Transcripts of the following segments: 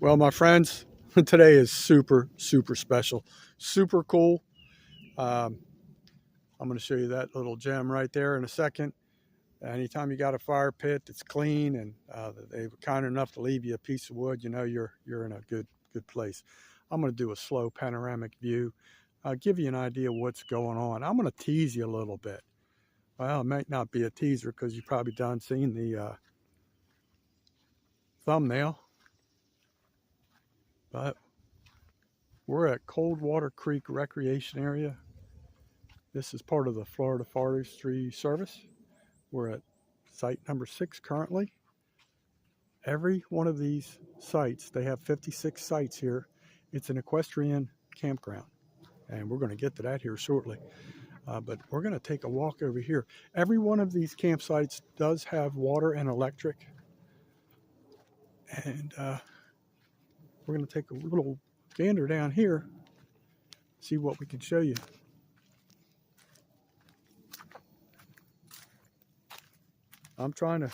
Well, my friends, today is super special, super cool. Um, I'm going to show you that little gem right there in a second. Anytime you got a fire pit that's clean and they were kind enough to leave you a piece of wood, you know you're in a good place. I'm going to do a slow panoramic view, give you an idea of what's going on. I'm going to tease you a little bit. Well, it might not be a teaser because you've probably done seen the thumbnail, but we're at Coldwater Creek Recreation Area. This is part of the Florida Forestry Service. We're at site number 6 currently. Every one of these sites, they have 56 sites here. It's an equestrian campground, and we're going to get to that here shortly. But we're going to take a walk over here. Every one of these campsites does have water and electric, and we're going to take a little gander down here, see what we can show you. I'm trying to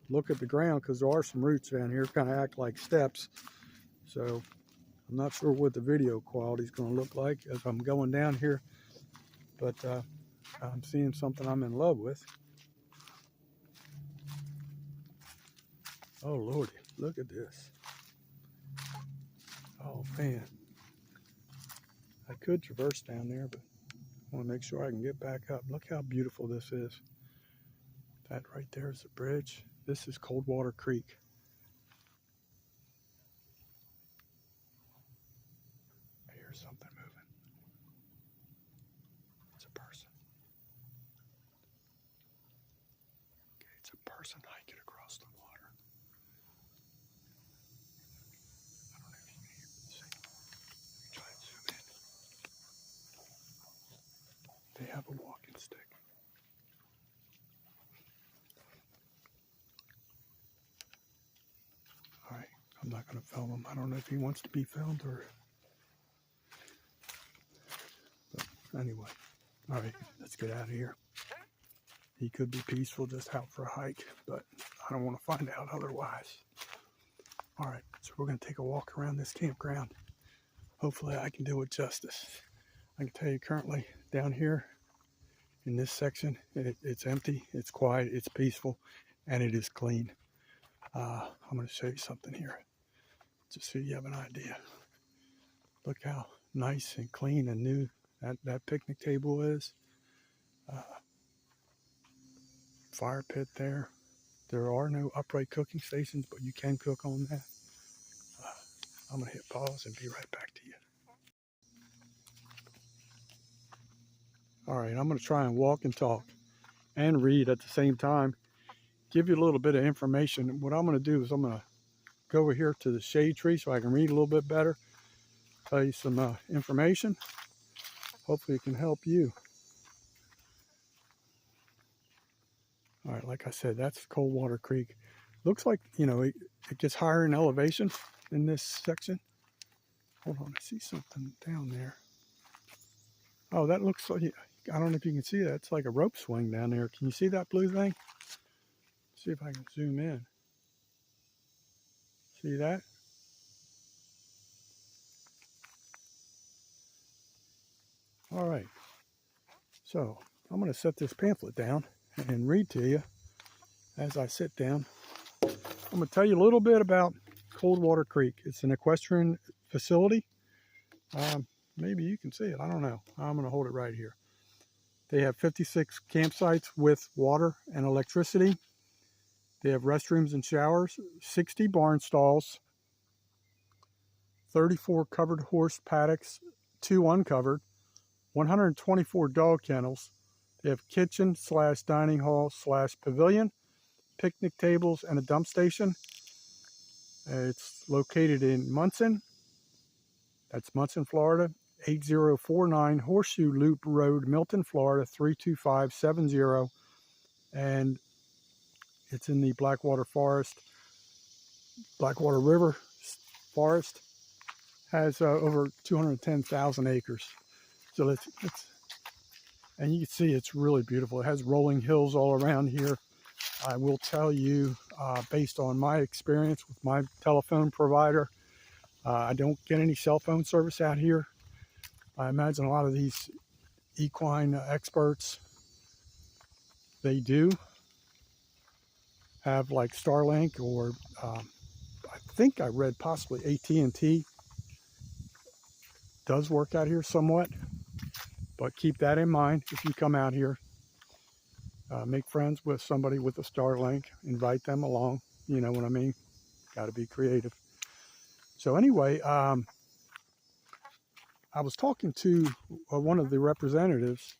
look at the ground because there are some roots down here, kind of act like steps. So I'm not sure what the video quality is going to look like as I'm going down here, but I'm seeing something I'm in love with. Oh Lordy, look at this. Oh man, I could traverse down there, but I want to make sure I can get back up. Look how beautiful this is. That right there is the bridge. This is Coldwater Creek. I hear something moving. It's a person. Okay, it's a person hiking across the water. I don't know if you can hear the signal. Let me try and zoom in. They have a walking stick. All right, I'm not going to film him. I don't know if he wants to be filmed or... But anyway, all right, let's get out of here. He could be peaceful, just out for a hike, but I don't want to find out otherwise. All right, so we're going to take a walk around this campground. Hopefully I can do it justice. I can tell you currently down here in this section, it's empty, it's quiet, it's peaceful, and it is clean. I'm going to show you something here, just so you have an idea. Look how nice and clean and new that picnic table is. Fire pit there. There are no upright cooking stations, but you can cook on that. I'm going to hit pause and be right back to you. All right, I'm going to try and walk and talk and read at the same time. Give you a little bit of information. What I'm going to do is I'm going to go over here to the shade tree so I can read a little bit better. Tell you some information. Hopefully it can help you. All right, like I said, that's Coldwater Creek. Looks like, you know, it gets higher in elevation in this section. Hold on, I see something down there. Oh, that looks like, I don't know if you can see that. It's like a rope swing down there. Can you see that blue thing? See if I can zoom in. See that? All right. So I'm going to set this pamphlet down and read to you as I sit down. I'm going to tell you a little bit about Coldwater Creek. It's an equestrian facility. Maybe you can see it. I don't know. I'm going to hold it right here. They have 56 campsites with water and electricity. They have restrooms and showers, 60 barn stalls, 34 covered horse paddocks, 2 uncovered, 124 dog kennels. They have kitchen / dining hall / pavilion, picnic tables, and a dump station. It's located in Munson. That's Munson, Florida. 8049 Horseshoe Loop Road, Milton, Florida 32570. And it's in the Blackwater Forest. Blackwater River Forest has over 210,000 acres. So and you can see it's really beautiful. It has rolling hills all around here. I will tell you, based on my experience with my telephone provider, I don't get any cell phone service out here. I imagine a lot of these equine experts, they do have like Starlink, or I think I read possibly AT&T does work out here somewhat. But keep that in mind if you come out here. Make friends with somebody with a Starlink. Invite them along. You know what I mean? Got to be creative. So anyway, I was talking to one of the representatives,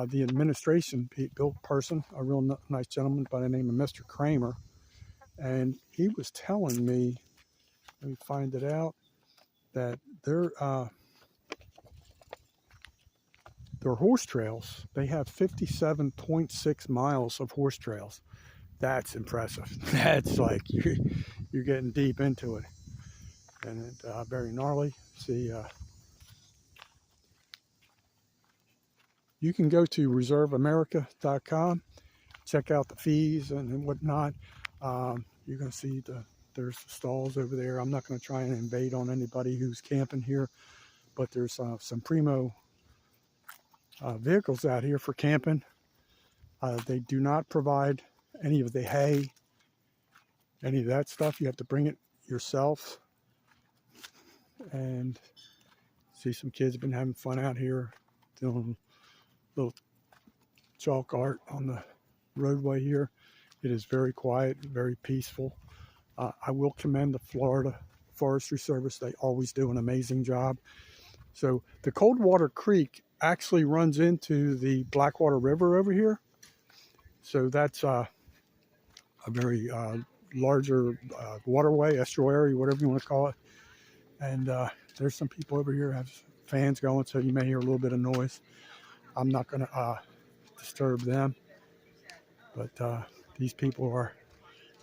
the administration person, a real nice gentleman by the name of Mr. Kramer. And he was telling me, let me find it out, that their horse trails, they have 57.6 miles of horse trails. That's impressive. That's like you're getting deep into it, and very gnarly. See, you can go to reserveamerica.com, check out the fees and whatnot. You're going to see there's the stalls over there. I'm not going to try and invade on anybody who's camping here, but there's some primo vehicles out here for camping. They do not provide any of the hay, any of that stuff. You have to bring it yourself. And see, some kids have been having fun out here doing little chalk art on the roadway here. It is very quiet, very peaceful. I will commend the Florida Forestry Service. They always do an amazing job. So the Coldwater Creek actually runs into the Blackwater River over here. So that's a very larger waterway, estuary, whatever you want to call it. And there's some people over here have fans going, so you may hear a little bit of noise. I'm not going to disturb them. But these people are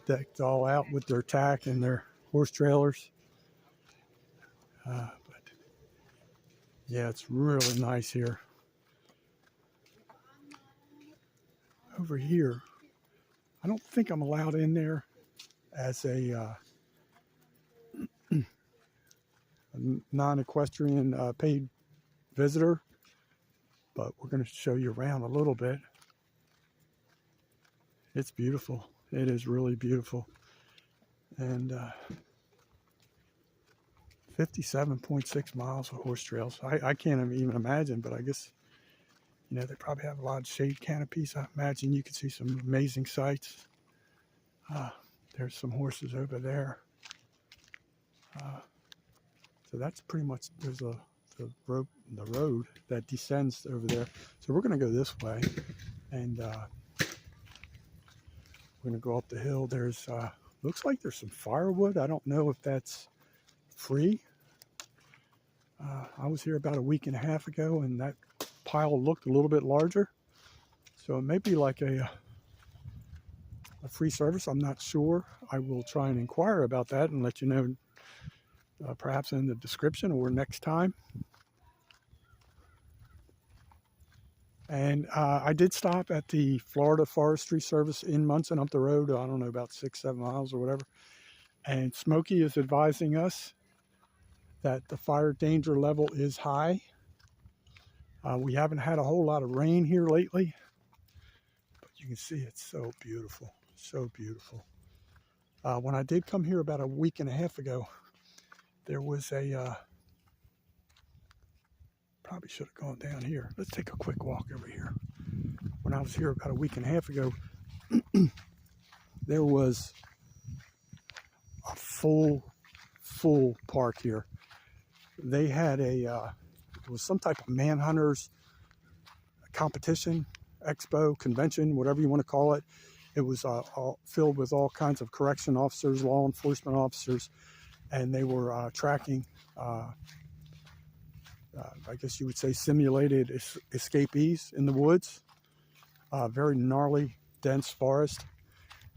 decked all out with their tack and their horse trailers. But yeah, it's really nice here. Over here, I don't think I'm allowed in there as a non-equestrian paid visitor, but we're going to show you around a little bit. It's beautiful. It is really beautiful. And 57.6 miles of horse trails. I can't even imagine, but I guess, you know, they probably have a lot of shade canopies. I imagine you can see some amazing sights. There's some horses over there. So that's pretty much, there's the road that descends over there. So we're going to go this way, and we're going to go up the hill. There's looks like there's some firewood. I don't know if that's free. I was here about a week and a half ago, and that pile looked a little bit larger. So it may be like a free service. I'm not sure. I will try and inquire about that and let you know, perhaps in the description or next time. And I did stop at the Florida Forestry Service in Munson up the road. I don't know, about 6-7 miles or whatever. And Smokey is advising us that the fire danger level is high. We haven't had a whole lot of rain here lately, but you can see it's so beautiful, so beautiful. When I did come here about a week and a half ago, there was a, probably should have gone down here. Let's take a quick walk over here. When I was here about a week and a half ago, there was a full park here. They had it was some type of manhunters competition, expo, convention, whatever you want to call it. It was all filled with all kinds of correction officers, law enforcement officers, and they were tracking, I guess you would say, simulated escapees in the woods. Very gnarly, dense forest.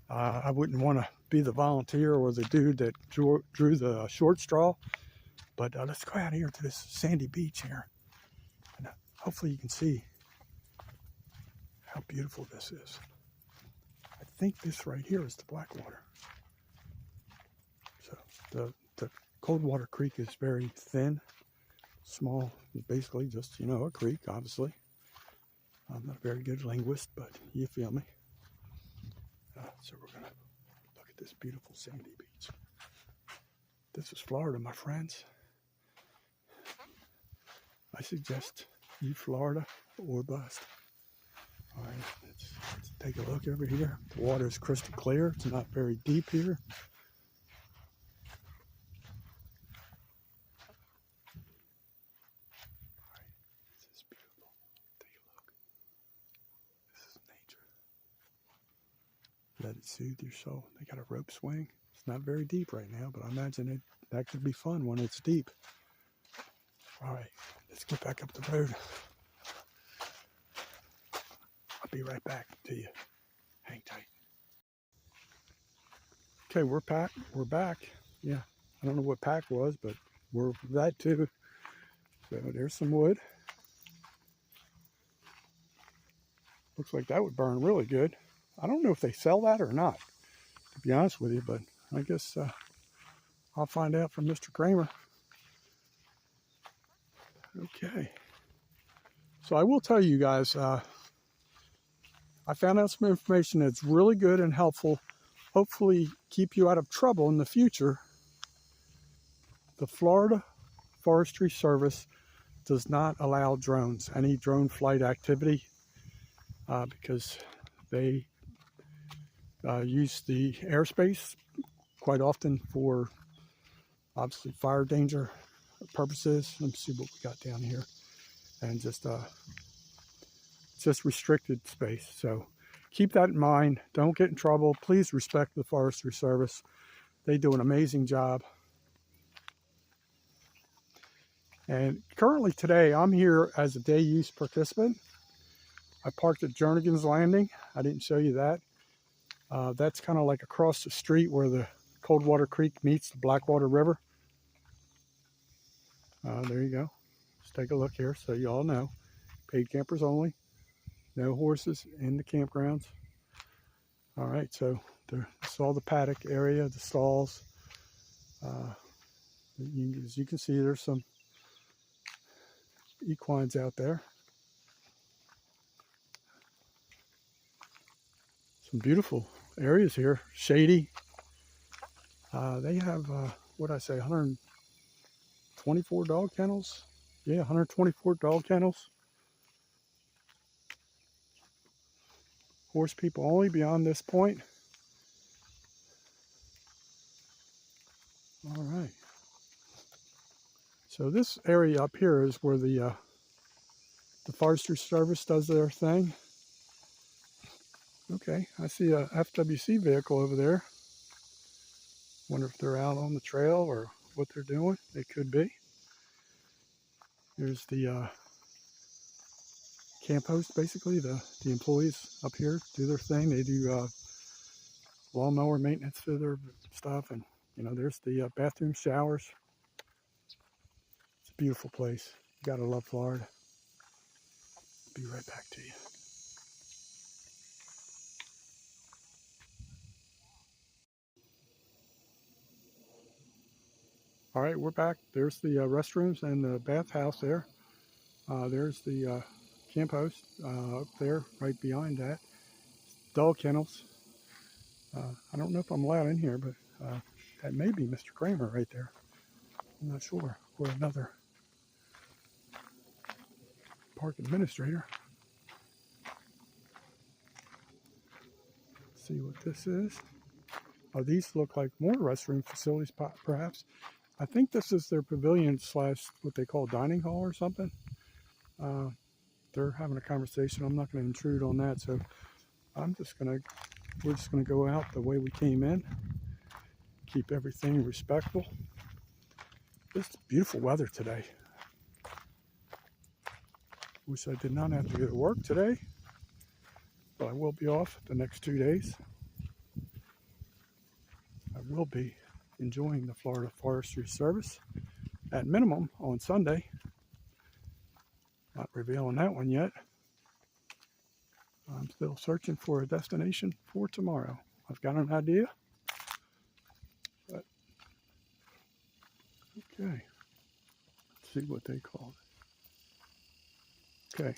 I wouldn't want to be the volunteer or the dude that drew the short straw, but let's go out here to this sandy beach here, and hopefully you can see how beautiful this is. I think this right here is the Blackwater. So the Coldwater Creek is very thin, small. It's basically just, you know, a creek, obviously. I'm not a very good linguist, but you feel me. So we're going to look at this beautiful sandy beach. This is Florida, my friends. I suggest you Florida or bust. All right, let's take a look over here. The water is crystal clear. It's not very deep here. All right, this is beautiful. Take a look. This is nature. Let it soothe your soul. They got a rope swing. It's not very deep right now, but I imagine that could be fun when it's deep. All right, let's get back up the road. I'll be right back to you. Hang tight. Okay, we're back. Yeah, I don't know what pack was, but we're that too. So there's some wood. Looks like that would burn really good. I don't know if they sell that or not, to be honest with you, but I guess I'll find out from Mr. Kramer. Okay. So I will tell you guys, I found out some information that's really good and helpful. Hopefully keep you out of trouble in the future. The Florida Forestry Service does not allow drones, any drone flight activity, because they use the airspace quite often for obviously fire danger purposes. Let me see what we got down here. And just restricted space. So keep that in mind. Don't get in trouble. Please respect the Forestry Service. They do an amazing job. And currently today, I'm here as a day use participant. I parked at Jernigan's Landing. I didn't show you that. That's kind of like across the street where the Coldwater Creek meets the Blackwater River. There you go. Let's take a look here so you all know. Paid campers only. No horses in the campgrounds. All right, so this is all the paddock area, the stalls. As you can see, there's some equines out there. Some beautiful areas here, shady. They have, what did I say, 124 dog kennels? Yeah, 124 dog kennels. Horse people only beyond this point. All right. So this area up here is where the Forestry Service does their thing. Okay, I see a FWC vehicle over there. Wonder if they're out on the trail or what they're doing. They could be. Here's the camp host, basically. The employees up here do their thing. They do lawnmower maintenance to their stuff. And, you know, there's the bathroom showers. It's a beautiful place. You gotta love Florida. Be right back to you. All right, we're back. There's the restrooms and the bathhouse there. There's the camp host up there, right behind that. Dog kennels. I don't know if I'm allowed in here, but that may be Mr. Kramer right there. I'm not sure. Or another park administrator. Let's see what this is. Oh, these look like more restroom facilities, perhaps. I think this is their pavilion slash what they call dining hall or something. They're having a conversation. I'm not going to intrude on that, so we're just gonna go out the way we came in. Keep everything respectful. It's beautiful weather today. Wish I did not have to go to work today, but I will be off the next 2 days. I will be enjoying the Florida Forestry Service at minimum on Sunday. Not revealing that one yet. I'm still searching for a destination for tomorrow. I've got an idea, but Okay, let's see what they call it. Okay,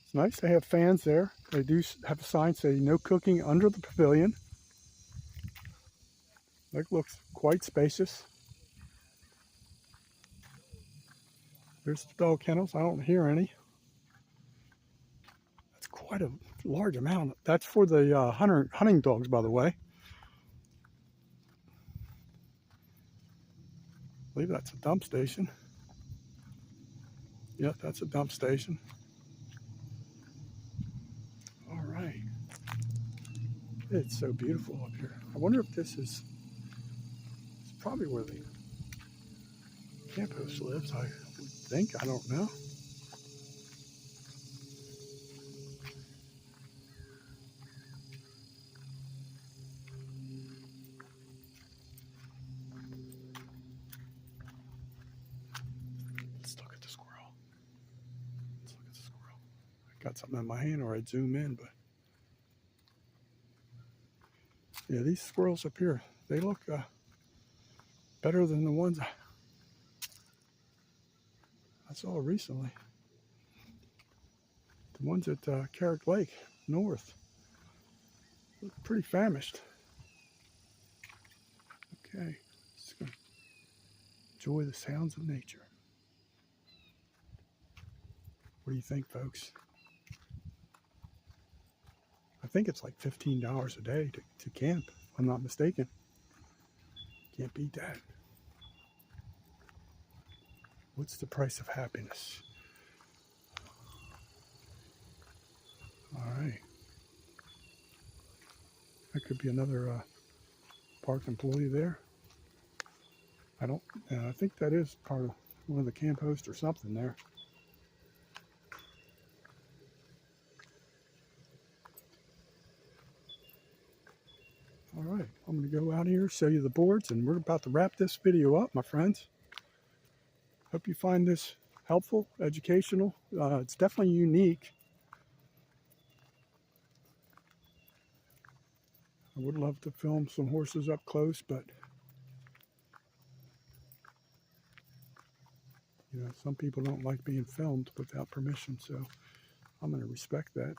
it's nice. They have fans there. They do have a sign saying no cooking under the pavilion. It looks quite spacious. There's the dog kennels. I don't hear any. That's quite a large amount. That's for the hunting dogs, by the way. I believe that's a dump station. Yep, that's a dump station. All right. It's so beautiful up here. I wonder if this is, it's probably where the camp host lives, I would think. I don't know. Let's look at the squirrel. Let's look at the squirrel. I got something in my hand or I'd zoom in, but yeah, these squirrels up here, they look better than the ones I saw recently. The ones at Carrick Lake North look pretty famished. Okay, just gonna enjoy the sounds of nature. What do you think, folks? I think it's like $15 a day to camp, if I'm not mistaken. Can't beat that. What's the price of happiness? All right. That could be another park employee there. I think that is part of one of the camp hosts or something there. All right, I'm going to go out here, show you the boards, and we're about to wrap this video up, my friends. Hope you find this helpful, educational. It's definitely unique. I would love to film some horses up close, but you know, some people don't like being filmed without permission, so I'm going to respect that.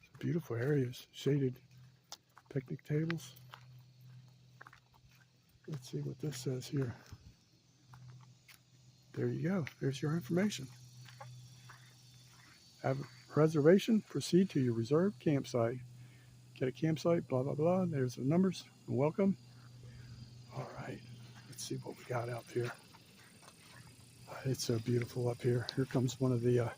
Some beautiful areas, shaded picnic tables. Let's see what this says here. There you go. There's your information. Have a reservation, proceed to your reserved campsite. Get a campsite, blah, blah, blah. There's the numbers. Welcome. All right. Let's see what we got out here. It's so beautiful up here. Here comes one of the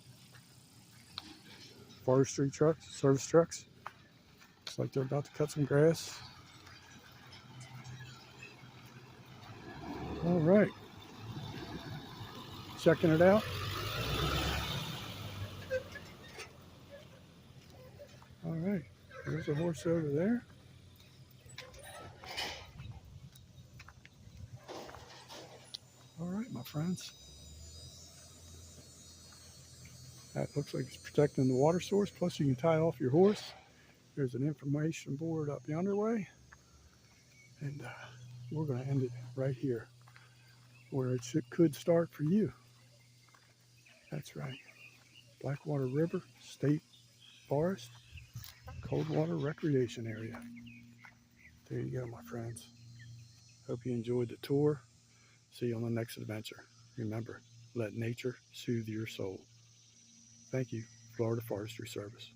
forestry trucks, service trucks. Looks like they're about to cut some grass. All right. Checking it out. All right. There's a horse over there. All right, my friends. That looks like it's protecting the water source. Plus, you can tie off your horse. There's an information board up yonder way. And we're going to end it right here where it could start for you. That's right. Blackwater River State Forest, Coldwater Recreation Area. There you go, my friends. Hope you enjoyed the tour. See you on the next adventure. Remember, let nature soothe your soul. Thank you, Florida Forestry Service.